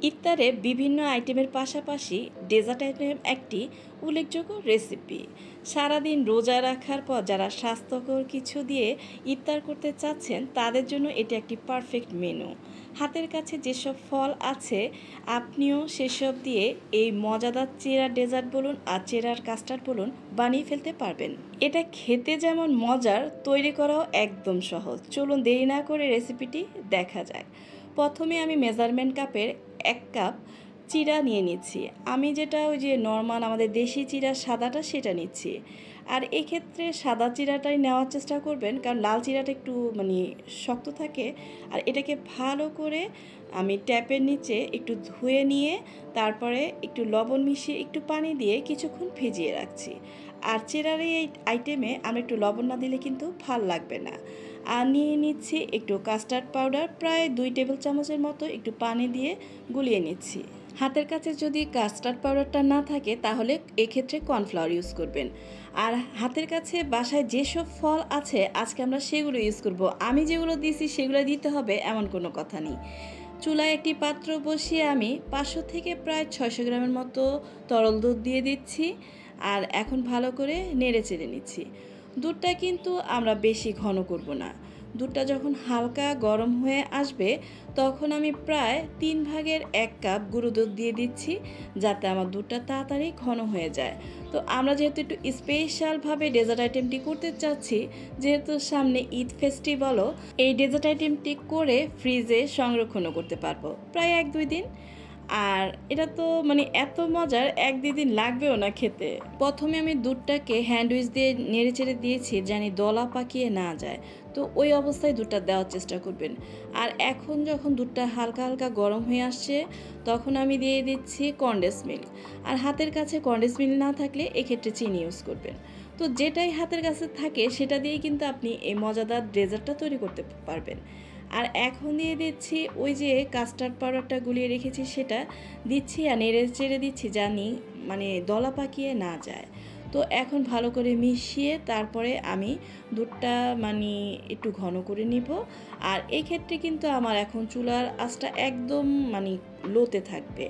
ইফতারে বিভিন্ন আইটেমের পাশাপাশি ডেজার্ট আইটেম একটি উল্লেখযোগ্য রেসিপি। সারাদিন রোজা রাখার পর যারা স্বাস্থ্যকর কিছু দিয়ে ইফতার করতে চাচ্ছেন তাদের জন্য এটি একটি পারফেক্ট মেনু। হাতের কাছে যেসব ফল আছে আপনিও সেসব দিয়ে এই মজাদার চিড়া ডেজার্ট বলুন আর চিড়ার কাস্টার্ড বলুন বানিয়ে ফেলতে পারবেন। এটা খেতে যেমন মজার, তৈরি করাও একদম সহজ। চলুন দেরি না করে রেসিপিটি দেখা যায়। প্রথমে আমি মেজারমেন্ট কাপের 1 কাপ চিড়া নিয়ে নিচ্ছি। আমি যেটা ওই যে নর্মাল আমাদের দেশি চিড়া সাদাটা সেটা নিচ্ছি। আর এক্ষেত্রে সাদা চিড়াটাই নেওয়ার চেষ্টা করবেন, কারণ লাল চিড়াটা একটু শক্ত থাকে। আর এটাকে ভালো করে আমি ট্যাপের নিচে একটু ধুয়ে নিয়ে তারপরে একটু লবণ মিশিয়ে একটু পানি দিয়ে কিছুক্ষণ ভিজিয়ে রাখছি। আর চিড়ার এই আইটেমে আমরা একটু লবণ না দিলে কিন্তু ভাল লাগবে না। আর নিয়ে নিচ্ছি একটু কাস্টার্ড পাউডার, প্রায় 2 টেবিল চামচের মতো একটু পানি দিয়ে গুলিয়ে নিচ্ছি। হাতের কাছে যদি কাস্টার্ড পাউডারটা না থাকে তাহলে এক্ষেত্রে কর্নফ্লাওয়ার ইউজ করবেন। আর হাতের কাছে বাসায় যেসব ফল আছে আজকে আমরা সেগুলো ইউজ করব। আমি যেগুলো দিয়েছি সেগুলো দিতে হবে এমন কোনো কথা নেই। চুলায় একটি পাত্র বসিয়ে আমি 500 থেকে প্রায় 600 গ্রামের মতো তরল দুধ দিয়ে দিচ্ছি। আর এখন ভালো করে নেড়ে চেড়ে নিচ্ছি। দুধটা কিন্তু আমরা বেশি ঘন করব না। দুধটা যখন হালকা গরম হয়ে আসবে তখন আমি প্রায় 3 ভাগের 1 কাপ গুঁড়ো দুধ দিয়ে দিচ্ছি, যাতে আমার দুধটা তাড়াতাড়ি ঘন হয়ে যায়। তো আমরা যেহেতু একটু স্পেশালভাবে ডেজার্ট আইটেমটি করতে চাচ্ছি, যেহেতু সামনে ঈদ ফেস্টিভ্যালও, এই ডেজার্ট আইটেমটি করে ফ্রিজে সংরক্ষণও করতে পারবো প্রায় 1-2 দিন। আর এটা তো এত মজার, 1-2 দিন লাগবেও না খেতে। প্রথমে আমি দুধটাকে হ্যান্ডউইচ দিয়ে নেড়ে চেড়ে দিয়েছি জানি দলা পাকিয়ে না যায়। তো ওই অবস্থায় দুধটা দেওয়ার চেষ্টা করবেন। আর এখন যখন দুধটা হালকা হালকা গরম হয়ে আসছে তখন আমি দিয়ে দিচ্ছি কনডেন্স মিল্ক। আর হাতের কাছে কনডেন্স মিল্ক না থাকলে এক্ষেত্রে চিনি ইউজ করবেন। তো যেটাই হাতের কাছে থাকে সেটা দিয়েই কিন্তু আপনি এই মজাদার ডেজার্টটা তৈরি করতে পারবেন। আর এখন দিয়ে দিচ্ছি ওই যে কাস্টার্ড পাউডারটা গুলিয়ে রেখেছি সেটা দিচ্ছি আর নেড়ে চেড়ে দিচ্ছি জানি দলা পাকিয়ে না যায়। তো এখন ভালো করে মিশিয়ে তারপরে আমি দুধটা একটু ঘন করে নিব। আর এই ক্ষেত্রে কিন্তু আমার এখন চুলার আঁচটা একদম লোতে থাকবে।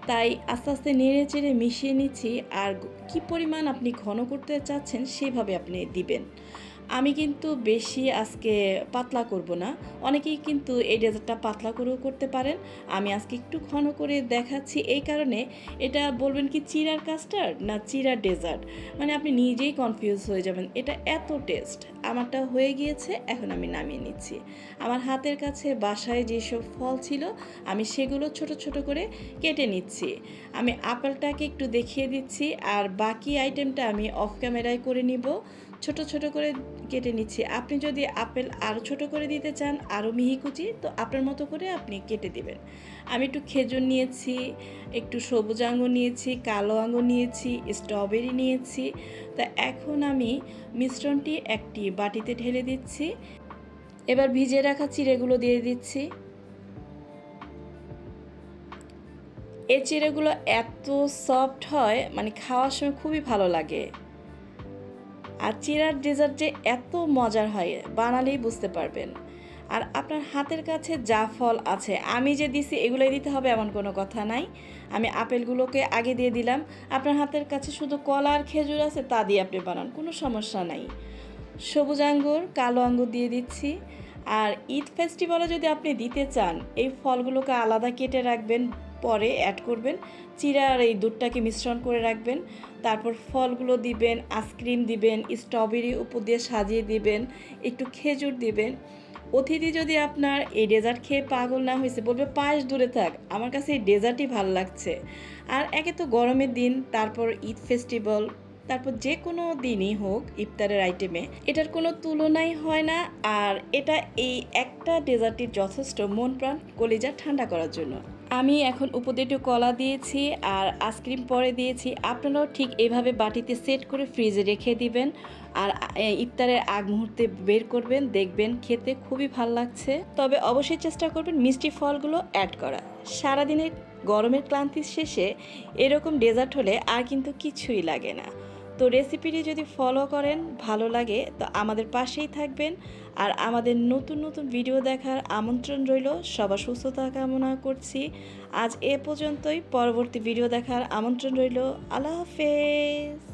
তাই আস্তে আস্তে নেড়ে চেড়ে মিশিয়ে নিচ্ছি। আর কি পরিমাণ আপনি ঘন করতে চাচ্ছেন সেভাবে আপনি দিবেন। আমি কিন্তু বেশি আজকে পাতলা করব না। অনেকেই কিন্তু এই ডেজার্টটা পাতলা করেও করতে পারেন। আমি আজকে একটু ঘন করে দেখাচ্ছি, এই কারণে এটা বলবেন কি চিড়ার কাস্টার্ড না চিড়ার ডেজার্ট, আপনি নিজেই কনফিউজ হয়ে যাবেন। এটা এত টেস্ট। আমারটা হয়ে গিয়েছে, এখন আমি নামিয়ে নিচ্ছি। আমার হাতের কাছে বাসায় যেসব ফল ছিল আমি সেগুলো ছোট ছোট করে কেটে নিচ্ছি। আমি আপেলটাকে একটু দেখিয়ে দিচ্ছি, আর বাকি আইটেমটা আমি অফ ক্যামেরায় করে নিব। ছোট ছোট করে কেটে নিচ্ছি। আপনি যদি আপেল আরও ছোট করে দিতে চান, আরও মিহি কুচি, তো আপনার মতো করে আপনি কেটে দিবেন। আমি একটু খেজুর নিয়েছি, একটু সবুজ আঙুর নিয়েছি, কালো আঙুর নিয়েছি, স্ট্রবেরি নিয়েছি। তা এখন আমি মিশ্রণটি একটি বাটিতে ঢেলে দিচ্ছি। এবার ভিজিয়ে রাখা চিড়েগুলো দিয়ে দিচ্ছি। এই চিড়েগুলো এত সফট হয়, খাওয়ার সময় খুবই ভালো লাগে। আর চিড়ার ডেজার্ট যে এত মজার হয় বানালেই বুঝতে পারবেন। আর আপনার হাতের কাছে যা ফল আছে, আমি যে দিছি এগুলোই দিতে হবে এমন কোনো কথা নাই। আমি আপেলগুলোকে আগে দিয়ে দিলাম। আপনার হাতের কাছে শুধু কলা আর খেজুর আছে, তা দিয়ে আপনি বানান, কোনো সমস্যা নাই। সবুজ আঙ্গুর, কালো আঙ্গুর দিয়ে দিচ্ছি। আর ঈদ ফেস্টিভ্যালে যদি আপনি দিতে চান, এই ফলগুলোকে আলাদা কেটে রাখবেন, পরে অ্যাড করবেন। চিড়া আর এই দুধটাকে মিশ্রণ করে রাখবেন। তারপর ফলগুলো দিবেন, আইসক্রিম দিবেন, স্ট্রবেরি উপর দিয়ে সাজিয়ে দিবেন, একটু খেজুর দিবেন। অতিথি যদি আপনার এই ডেজার্ট খেয়ে পাগল না হয়েছে, বলবে পায়েস দূরে থাক, আমার কাছে এই ডেজার্টই ভালো লাগছে। আর একে তো গরমের দিন, তারপর ঈদ ফেস্টিভ্যাল, তারপর যে কোনো দিনই হোক ইফতারের আইটেমে এটার কোনো তুলনাই হয় না। আর এটা এই একটা ডেজার্টই যথেষ্ট মন প্রাণ কলিজা ঠান্ডা করার জন্য। আমি এখন উপর দিয়ে একটু কলা দিয়েছি আর আইসক্রিম পরে দিয়েছি। আপনারাও ঠিক এভাবে বাটিতে সেট করে ফ্রিজে রেখে দিবেন। আর ইফতারের আগ মুহূর্তে বের করবেন, দেখবেন খেতে খুবই ভালো লাগছে। তবে অবশ্যই চেষ্টা করবেন মিষ্টি ফলগুলো অ্যাড করা। সারাদিনের গরমের ক্লান্তি শেষে এরকম ডেজার্ট হলে আর কিন্তু কিছুই লাগে না। তো রেসিপিটি যদি ফলো করেন ভালো লাগে তো আমাদের পাশেই থাকবেন। আর আমাদের নতুন নতুন ভিডিও দেখার আমন্ত্রণ রইল। সবার সুস্থতা কামনা করছি। আজ এ পর্যন্তই, পরবর্তী ভিডিও দেখার আমন্ত্রণ রইল। আল্লাহ হাফেজ।